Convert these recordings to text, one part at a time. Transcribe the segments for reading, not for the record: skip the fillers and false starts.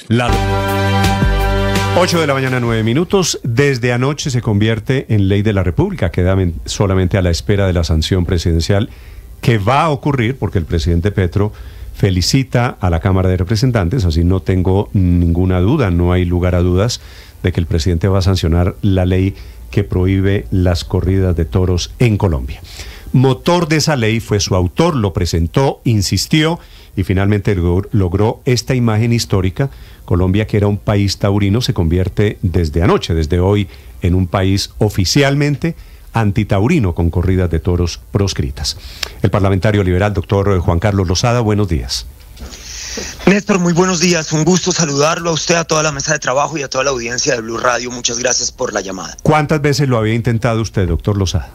La 8 de la mañana, 9 minutos. Desde anoche se convierte en ley de la República. Queda solamente a la espera de la sanción presidencial que va a ocurrir porque el presidente Petro felicita a la Cámara de Representantes. Así no tengo ninguna duda, no hay lugar a dudas de que el presidente va a sancionar la ley que prohíbe las corridas de toros en Colombia. Motor de esa ley fue su autor, lo presentó, insistió y finalmente logró esta imagen histórica. Colombia, que era un país taurino, se convierte desde anoche, desde hoy, en un país oficialmente antitaurino con corridas de toros proscritas. El parlamentario liberal, doctor Juan Carlos Lozada, buenos días. Néstor, muy buenos días, un gusto saludarlo a usted, a toda la mesa de trabajo y a toda la audiencia de Blue Radio. Muchas gracias por la llamada. ¿Cuántas veces lo había intentado usted, doctor Lozada?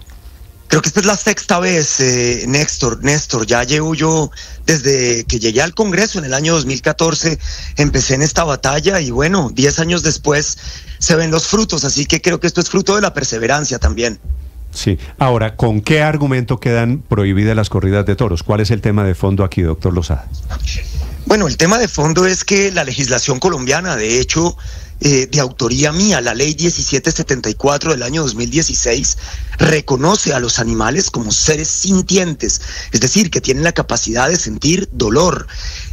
Creo que esta es la sexta vez, Néstor, ya llevo yo, desde que llegué al Congreso en el año 2014, empecé en esta batalla y bueno, 10 años después se ven los frutos, así que creo que esto es fruto de la perseverancia también. Sí, ahora, ¿con qué argumento quedan prohibidas las corridas de toros? ¿Cuál es el tema de fondo aquí, doctor Lozada? Bueno, el tema de fondo es que la legislación colombiana, de hecho, de autoría mía, la ley 1774 del año 2016, reconoce a los animales como seres sintientes, es decir, que tienen la capacidad de sentir dolor.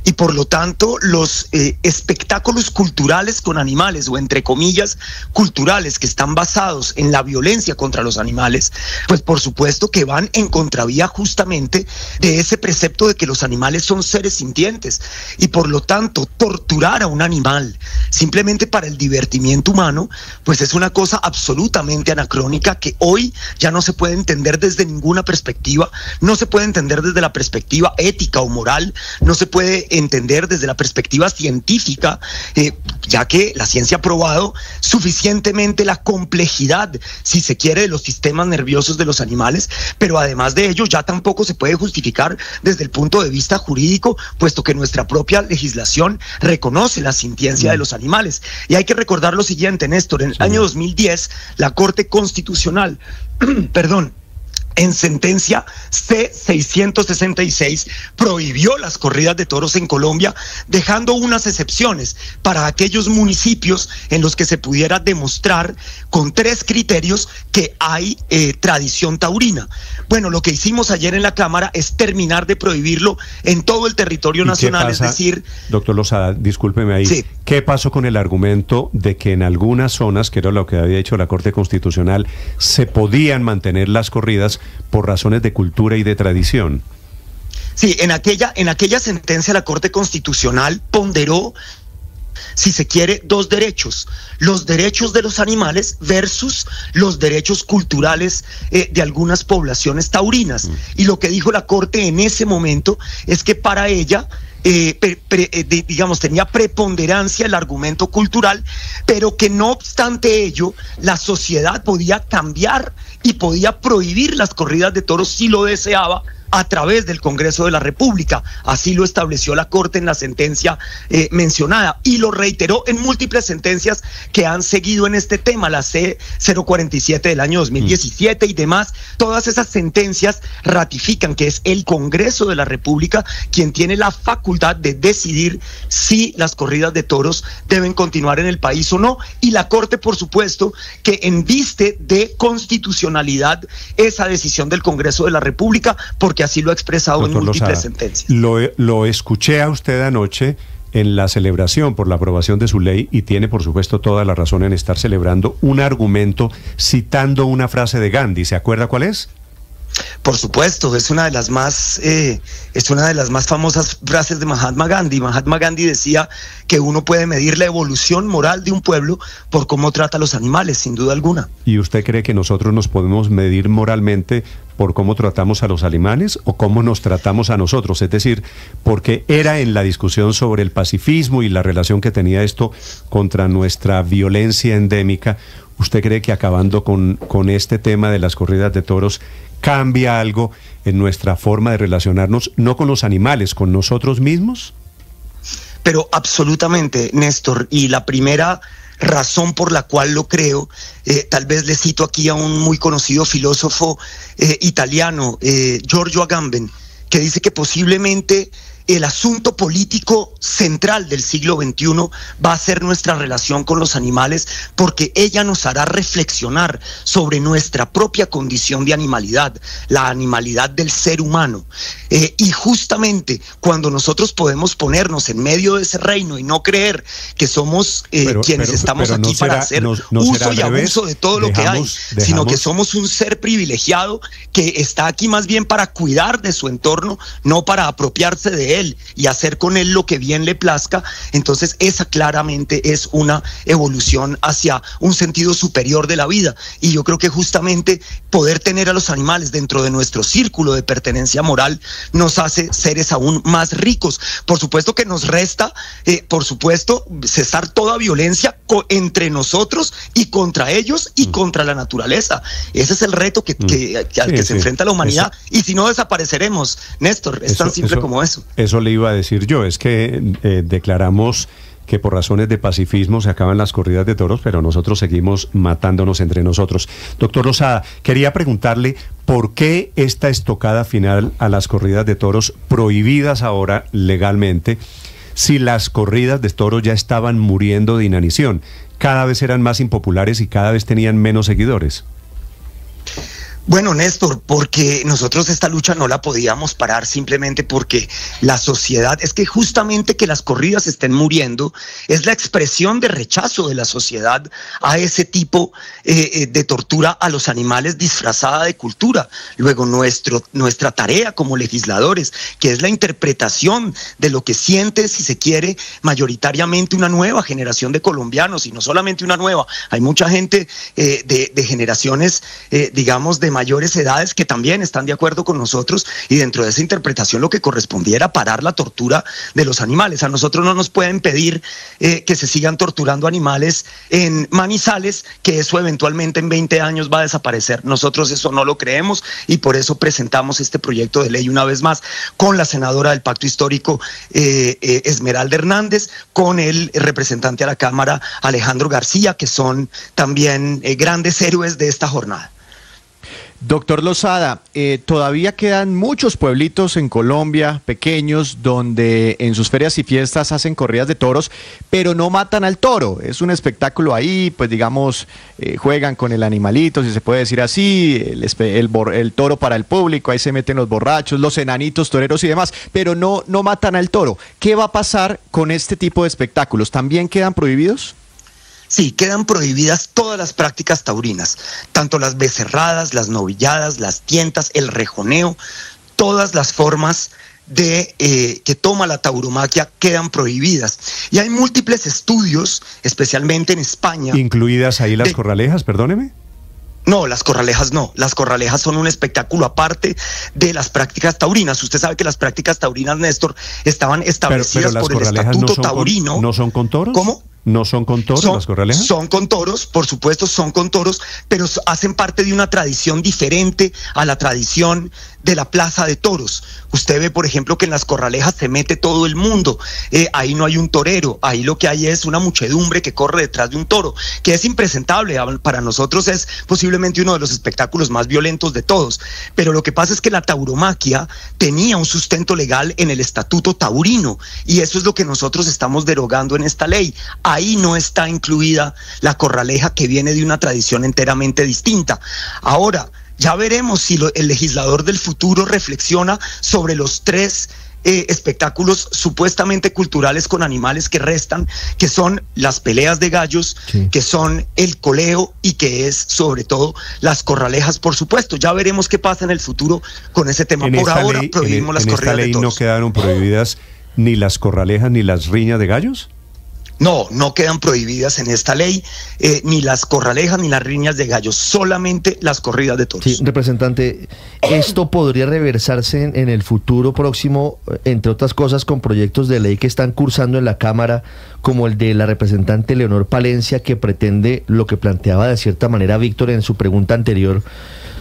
Y por lo tanto, los espectáculos culturales con animales, o entre comillas, culturales, que están basados en la violencia contra los animales, pues por supuesto que van en contravía justamente de ese precepto de que los animales son seres sintientes. Y por lo tanto, torturar a un animal simplemente para el divertimiento humano, pues es una cosa absolutamente anacrónica que hoy ya no se puede entender desde ninguna perspectiva, no se puede entender desde la perspectiva ética o moral, no se puede entender desde la perspectiva científica, ya que la ciencia ha probado suficientemente la complejidad, si se quiere, de los sistemas nerviosos de los animales, pero además de ello ya tampoco se puede justificar desde el punto de vista jurídico, puesto que nuestra propia legislación reconoce la sintiencia de los animales. Y hay que recordar lo siguiente, Néstor, en el año 2010, la Corte Constitucional, en sentencia C-666, prohibió las corridas de toros en Colombia, dejando unas excepciones para aquellos municipios en los que se pudiera demostrar con 3 criterios que hay tradición taurina. Bueno, lo que hicimos ayer en la Cámara es terminar de prohibirlo en todo el territorio nacional, es decir... Doctor Lozada, discúlpeme ahí. Sí. ¿Qué pasó con el argumento de que en algunas zonas, que era lo que había dicho la Corte Constitucional, se podían mantener las corridas por razones de cultura y de tradición? Sí, en aquella sentencia la Corte Constitucional ponderó, si se quiere, 2 derechos: los derechos de los animales versus los derechos culturales de algunas poblaciones taurinas. Y lo que dijo la Corte en ese momento es que para ella tenía preponderancia el argumento cultural, pero que no obstante ello, la sociedad podía cambiar y podía prohibir las corridas de toros si lo deseaba, a través del Congreso de la República. Así lo estableció la Corte en la sentencia mencionada, y lo reiteró en múltiples sentencias que han seguido en este tema, la C-047 del año 2017 y demás. Todas esas sentencias ratifican que es el Congreso de la República quien tiene la facultad de decidir si las corridas de toros deben continuar en el país o no, y la Corte, por supuesto, que enviste de constitucionalidad esa decisión del Congreso de la República, porque así lo ha expresado, doctor, en múltiples sentencias. Lo escuché a usted anoche en la celebración por la aprobación de su ley, y tiene por supuesto toda la razón en estar celebrando un argumento citando una frase de Gandhi. ¿Se acuerda cuál es? Por supuesto, es una de las más famosas frases de Mahatma Gandhi. Mahatma Gandhi decía que uno puede medir la evolución moral de un pueblo por cómo trata a los animales, sin duda alguna. ¿Y usted cree que nosotros nos podemos medir moralmente por cómo tratamos a los animales o cómo nos tratamos a nosotros? Es decir, porque era en la discusión sobre el pacifismo y la relación que tenía esto contra nuestra violencia endémica. ¿Usted cree que acabando con este tema de las corridas de toros cambia algo en nuestra forma de relacionarnos, no con los animales, con nosotros mismos? Pero absolutamente, Néstor, y la primera razón por la cual lo creo, tal vez le cito aquí a un muy conocido filósofo italiano, Giorgio Agamben, que dice que posiblemente el asunto político central del siglo XXI va a ser nuestra relación con los animales, porque ella nos hará reflexionar sobre nuestra propia condición de animalidad, la animalidad del ser humano. Y justamente cuando nosotros podemos ponernos en medio de ese reino y no creer que somos quienes estamos aquí para hacer uso y abuso de todo lo que hay, sino que somos un ser privilegiado que está aquí más bien para cuidar de su entorno, no para apropiarse de él y hacer con él lo que bien le plazca. Entonces esa claramente es una evolución hacia un sentido superior de la vida, y yo creo que justamente poder tener a los animales dentro de nuestro círculo de pertenencia moral nos hace seres aún más ricos. Por supuesto que nos resta, por supuesto, cesar toda violencia entre nosotros y contra ellos y contra la naturaleza. Ese es el reto al que se enfrenta la humanidad, y si no desapareceremos, Néstor, es tan simple como eso. Eso le iba a decir yo, es que declaramos que por razones de pacifismo se acaban las corridas de toros, pero nosotros seguimos matándonos entre nosotros. Doctor Losada, quería preguntarle por qué esta estocada final a las corridas de toros, prohibidas ahora legalmente, si las corridas de toros ya estaban muriendo de inanición, cada vez eran más impopulares y cada vez tenían menos seguidores. Bueno, Néstor, porque nosotros esta lucha no la podíamos parar simplemente porque la sociedad, es que justamente que las corridas estén muriendo es la expresión de rechazo de la sociedad a ese tipo de tortura a los animales disfrazada de cultura. Luego nuestra tarea como legisladores, que es la interpretación de lo que siente, si se quiere, mayoritariamente una nueva generación de colombianos, y no solamente una nueva, hay mucha gente de generaciones, digamos, de mayores edades que también están de acuerdo con nosotros, y dentro de esa interpretación lo que correspondía era parar la tortura de los animales. A nosotros no nos pueden pedir que se sigan torturando animales en Manizales, que eso eventualmente en 20 años va a desaparecer. Nosotros eso no lo creemos, y por eso presentamos este proyecto de ley una vez más con la senadora del Pacto Histórico, Esmeralda Hernández, con el representante a la Cámara, Alejandro García, que son también grandes héroes de esta jornada. Doctor Losada, todavía quedan muchos pueblitos en Colombia, pequeños, donde en sus ferias y fiestas hacen corridas de toros, pero no matan al toro. Es un espectáculo ahí, pues digamos, juegan con el animalito, si se puede decir así, el toro para el público, ahí se meten los borrachos, los enanitos toreros y demás, pero no matan al toro. ¿Qué va a pasar con este tipo de espectáculos? ¿También quedan prohibidos? Sí, quedan prohibidas todas las prácticas taurinas, tanto las becerradas, las novilladas, las tientas, el rejoneo, todas las formas que toma la tauromaquia quedan prohibidas. Y hay múltiples estudios, especialmente en España. ¿Incluidas ahí las corralejas, perdóneme? No, las corralejas no. Las corralejas son un espectáculo aparte de las prácticas taurinas. Usted sabe que las prácticas taurinas, Néstor, estaban establecidas por el Estatuto Taurino. ¿No son con toros? ¿Cómo? ¿No son con toros las corralejas? Son con toros, por supuesto, son con toros, pero hacen parte de una tradición diferente a la tradición de la plaza de toros. Usted ve, por ejemplo, que en las corralejas se mete todo el mundo. Ahí no hay un torero, ahí lo que hay es una muchedumbre que corre detrás de un toro, que es impresentable. Para nosotros es posiblemente uno de los espectáculos más violentos de todos. Pero lo que pasa es que la tauromaquia tenía un sustento legal en el Estatuto Taurino, y eso es lo que nosotros estamos derogando en esta ley. Ahí no está incluida la corraleja, que viene de una tradición enteramente distinta. Ahora, ya veremos si el legislador del futuro reflexiona sobre los tres espectáculos supuestamente culturales con animales que restan, que son las peleas de gallos, sí, que son el coleo, y que es sobre todo las corralejas, por supuesto. Ya veremos qué pasa en el futuro con ese tema. Por ahora prohibimos las corridas de toros. ¿En esta ley no quedaron prohibidas ni las corralejas ni las riñas de gallos? No, no quedan prohibidas en esta ley ni las corralejas ni las riñas de gallos, solamente las corridas de toros. Sí, representante, ¿esto podría reversarse en el futuro próximo, entre otras cosas, con proyectos de ley que están cursando en la Cámara, como el de la representante Leonor Palencia, que pretende lo que planteaba de cierta manera Víctor en su pregunta anterior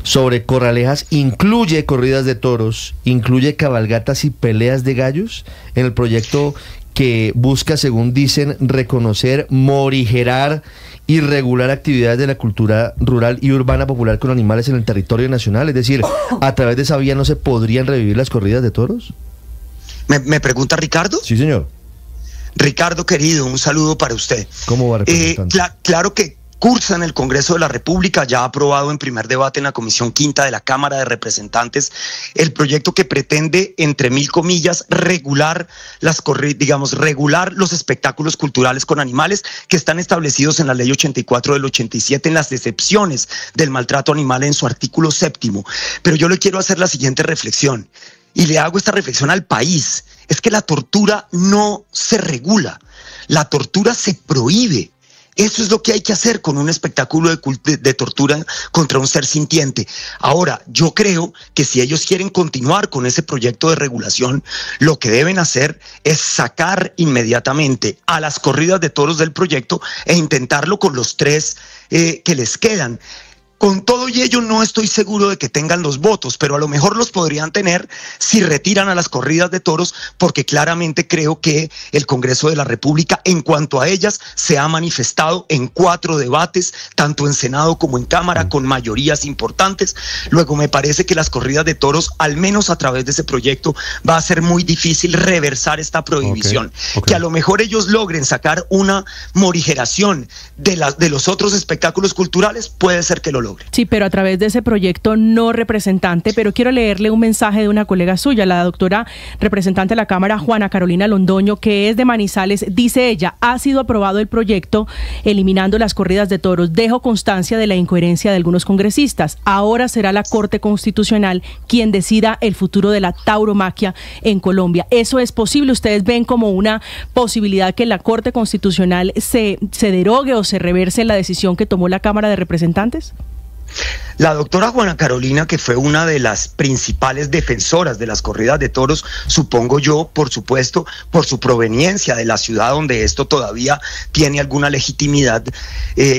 sobre corralejas, incluye corridas de toros, incluye cabalgatas y peleas de gallos en el proyecto que busca, según dicen, reconocer, morigerar y regular actividades de la cultura rural y urbana popular con animales en el territorio nacional? Es decir, ¿a través de esa vía no se podrían revivir las corridas de toros? ¿Me pregunta Ricardo? Sí, señor. Ricardo, querido, un saludo para usted. ¿Cómo va, representante? Claro que cursa en el Congreso de la República, ya aprobado en primer debate en la Comisión Quinta de la Cámara de Representantes, el proyecto que pretende, entre mil comillas, regular los espectáculos culturales con animales que están establecidos en la Ley 84 del 87 en las excepciones del maltrato animal en su artículo 7º. Pero yo le quiero hacer la siguiente reflexión, y le hago esta reflexión al país. Es que la tortura no se regula, la tortura se prohíbe. Eso es lo que hay que hacer con un espectáculo de tortura contra un ser sintiente. Ahora, yo creo que si ellos quieren continuar con ese proyecto de regulación, lo que deben hacer es sacar inmediatamente a las corridas de toros del proyecto e intentarlo con los 3 que les quedan. Con todo y ello no estoy seguro de que tengan los votos, pero a lo mejor los podrían tener si retiran a las corridas de toros, porque claramente creo que el Congreso de la República, en cuanto a ellas, se ha manifestado en 4 debates, tanto en Senado como en Cámara, con mayorías importantes. Luego me parece que las corridas de toros, al menos a través de ese proyecto, va a ser muy difícil reversar esta prohibición. Que a lo mejor ellos logren sacar una morigeración de los otros espectáculos culturales, puede ser que lo logren. Sí, pero a través de ese proyecto no, representante, pero quiero leerle un mensaje de una colega suya, la doctora representante de la Cámara, Juana Carolina Londoño, que es de Manizales. Dice ella: ha sido aprobado el proyecto eliminando las corridas de toros. Dejo constancia de la incoherencia de algunos congresistas. Ahora será la Corte Constitucional quien decida el futuro de la tauromaquia en Colombia. ¿Eso es posible? ¿Ustedes ven como una posibilidad que la Corte Constitucional se derogue o se reverse la decisión que tomó la Cámara de Representantes? La doctora Juana Carolina, que fue una de las principales defensoras de las corridas de toros, supongo yo, por supuesto, por su proveniencia de la ciudad donde esto todavía tiene alguna legitimidad,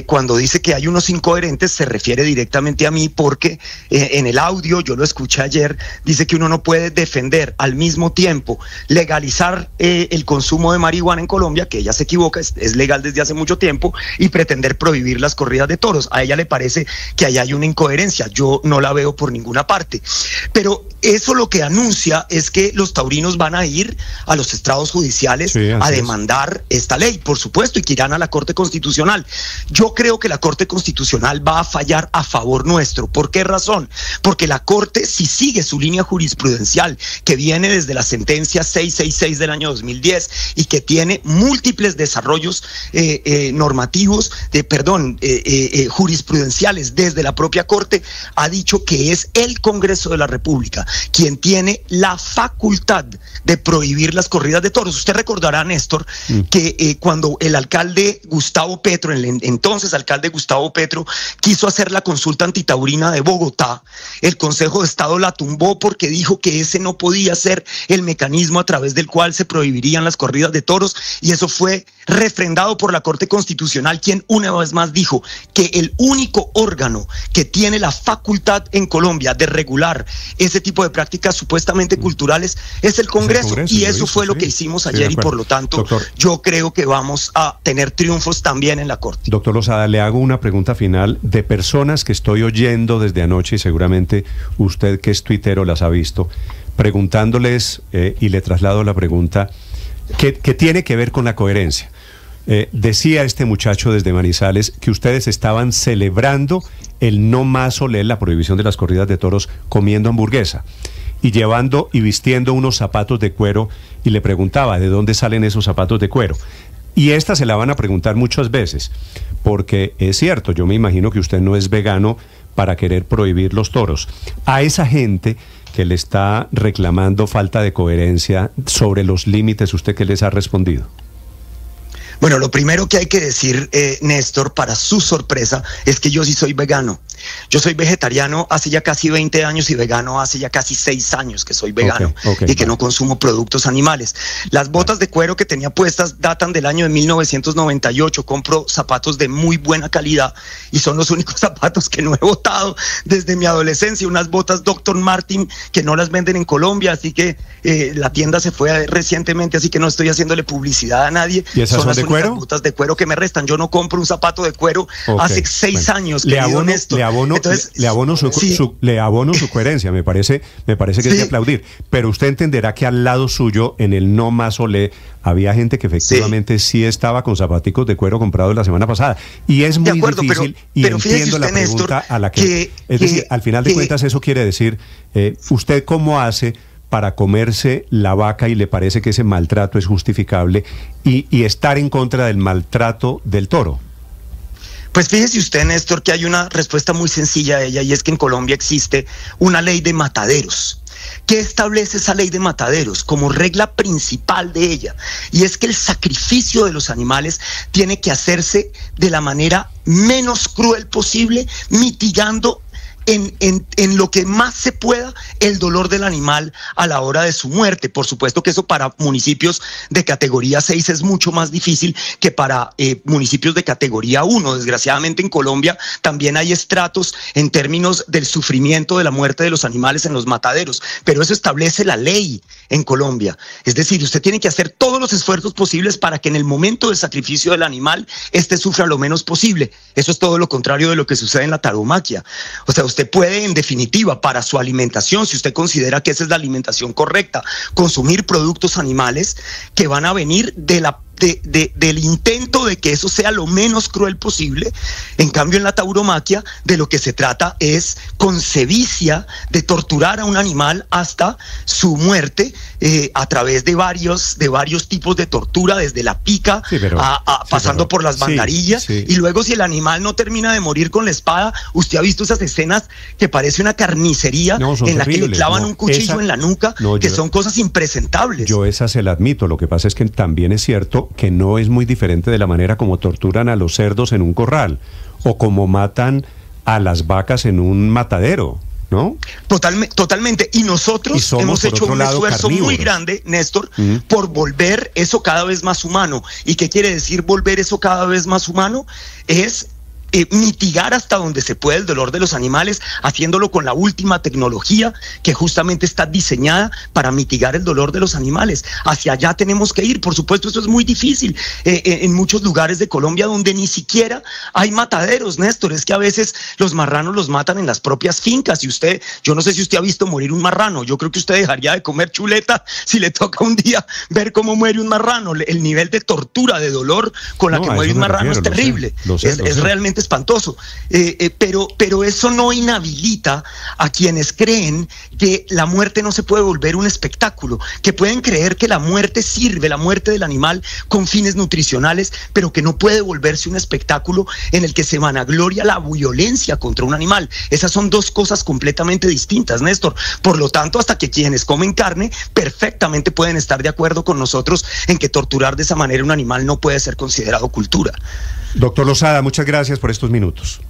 cuando dice que hay unos incoherentes, se refiere directamente a mí, porque en el audio, yo lo escuché ayer, dice que uno no puede defender al mismo tiempo legalizar el consumo de marihuana en Colombia, que ella se equivoca, es legal desde hace mucho tiempo, y pretender prohibir las corridas de toros. A ella le parece que allá hay una incoherencia. Yo no la veo por ninguna parte, pero eso lo que anuncia es que los taurinos van a ir a los estrados judiciales a demandar esta ley, por supuesto, y que irán a la Corte Constitucional. Yo creo que la Corte Constitucional va a fallar a favor nuestro. ¿Por qué razón? Porque la Corte, si sigue su línea jurisprudencial, que viene desde la sentencia 666 del año 2010 y que tiene múltiples desarrollos normativos, jurisprudenciales desde la propia Corte, ha dicho que es el Congreso de la República quien tiene la facultad de prohibir las corridas de toros. Usted recordará, Néstor, que cuando el alcalde Gustavo Petro, el entonces alcalde Gustavo Petro, quiso hacer la consulta antitaurina de Bogotá, el Consejo de Estado la tumbó porque dijo que ese no podía ser el mecanismo a través del cual se prohibirían las corridas de toros, y eso fue refrendado por la Corte Constitucional, quien una vez más dijo que el único órgano que tiene la facultad en Colombia de regular ese tipo de prácticas supuestamente culturales es el Congreso, y eso fue lo que hicimos ayer, y por lo tanto, doctor, yo creo que vamos a tener triunfos también en la Corte. Doctor Losada, le hago una pregunta final de personas que estoy oyendo desde anoche, y seguramente usted, que es tuitero, las ha visto, preguntándoles, y le traslado la pregunta, que tiene que ver con la coherencia. Decía este muchacho desde Manizales que ustedes estaban celebrando el no más oler, la prohibición de las corridas de toros, comiendo hamburguesa y llevando y vistiendo unos zapatos de cuero, y le preguntaba de dónde salen esos zapatos de cuero. Y esta se la van a preguntar muchas veces, porque es cierto, yo me imagino que usted no es vegano para querer prohibir los toros. A esa gente que le está reclamando falta de coherencia sobre los límites, ¿usted qué les ha respondido? Bueno, lo primero que hay que decir, Néstor, para su sorpresa, es que yo sí soy vegano. Yo soy vegetariano hace ya casi 20 años y vegano hace ya casi 6 años que soy vegano y que no consumo productos animales. Las botas de cuero que tenía puestas datan del año de 1998. Compro zapatos de muy buena calidad y son los únicos zapatos que no he botado desde mi adolescencia. Unas botas Dr. Martin que no las venden en Colombia, así que la tienda se fue recientemente, así que no estoy haciéndole publicidad a nadie. ¿Y esas son las únicas botas de cuero que me restan. Yo no compro un zapato de cuero hace 6 años, querido Néstor. abono, Entonces, le abono su coherencia, me parece que es de aplaudir. Pero usted entenderá que al lado suyo, en el No Más Olé, había gente que efectivamente sí estaba con zapaticos de cuero comprados la semana pasada. Y es muy difícil, pero entiendo la pregunta, Néstor, a la que es decir, al final de cuentas eso quiere decir, ¿usted cómo hace para comerse la vaca y le parece que ese maltrato es justificable y estar en contra del maltrato del toro? Pues fíjese usted, Néstor, que hay una respuesta muy sencilla a ella, y es que en Colombia existe una ley de mataderos. ¿Qué establece esa ley de mataderos como regla principal de ella? Y es que el sacrificio de los animales tiene que hacerse de la manera menos cruel posible, mitigando en lo que más se pueda el dolor del animal a la hora de su muerte. Por supuesto que eso para municipios de categoría 6 es mucho más difícil que para municipios de categoría 1. Desgraciadamente en Colombia también hay estratos en términos del sufrimiento de la muerte de los animales en los mataderos, pero eso establece la ley en Colombia. Es decir, usted tiene que hacer todos los esfuerzos posibles para que en el momento del sacrificio del animal, este sufra lo menos posible. Eso es todo lo contrario de lo que sucede en la tauromaquia. O sea, usted puede, en definitiva, para su alimentación, si usted considera que esa es la alimentación correcta, consumir productos animales que van a venir del intento de que eso sea lo menos cruel posible. En cambio, en la tauromaquia, de lo que se trata es con sevicia de torturar a un animal hasta su muerte, a través de varios tipos de tortura, desde la pica pasando por las bandarillas, y luego, si el animal no termina de morir con la espada, usted ha visto esas escenas que parece una carnicería en la que le clavan un cuchillo en la nuca, son cosas impresentables. Yo esa se la admito. Lo que pasa es que también es cierto que no es muy diferente de la manera como torturan a los cerdos en un corral o como matan a las vacas en un matadero, ¿no? Totalmente. Y nosotros hemos hecho un esfuerzo muy grande, Néstor, por volver eso cada vez más humano. ¿Y qué quiere decir volver eso cada vez más humano? Es mitigar hasta donde se puede el dolor de los animales, haciéndolo con la última tecnología que justamente está diseñada para mitigar el dolor de los animales. Hacia allá tenemos que ir. Por supuesto, eso es muy difícil en muchos lugares de Colombia donde ni siquiera hay mataderos, Néstor. Es que a veces los marranos los matan en las propias fincas. Y yo no sé si usted ha visto morir un marrano. Yo creo que usted dejaría de comer chuleta si le toca un día ver cómo muere un marrano. El nivel de tortura, de dolor con la que muere un marrano es terrible. Es realmente espantoso, pero eso no inhabilita a quienes creen que la muerte no se puede volver un espectáculo, que pueden creer que la muerte sirve, la muerte del animal, con fines nutricionales, pero que no puede volverse un espectáculo en el que se vanagloria la violencia contra un animal. Esas son dos cosas completamente distintas, Néstor. Por lo tanto, hasta que quienes comen carne perfectamente pueden estar de acuerdo con nosotros en que torturar de esa manera un animal no puede ser considerado cultura. Doctor Losada, muchas gracias por estos minutos.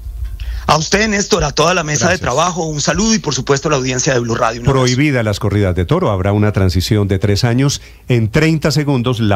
A usted, Néstor, a toda la mesa de trabajo, un saludo, y por supuesto a la audiencia de Blue Radio. Prohibida las corridas de toro, habrá una transición de 3 años. En 30 segundos, la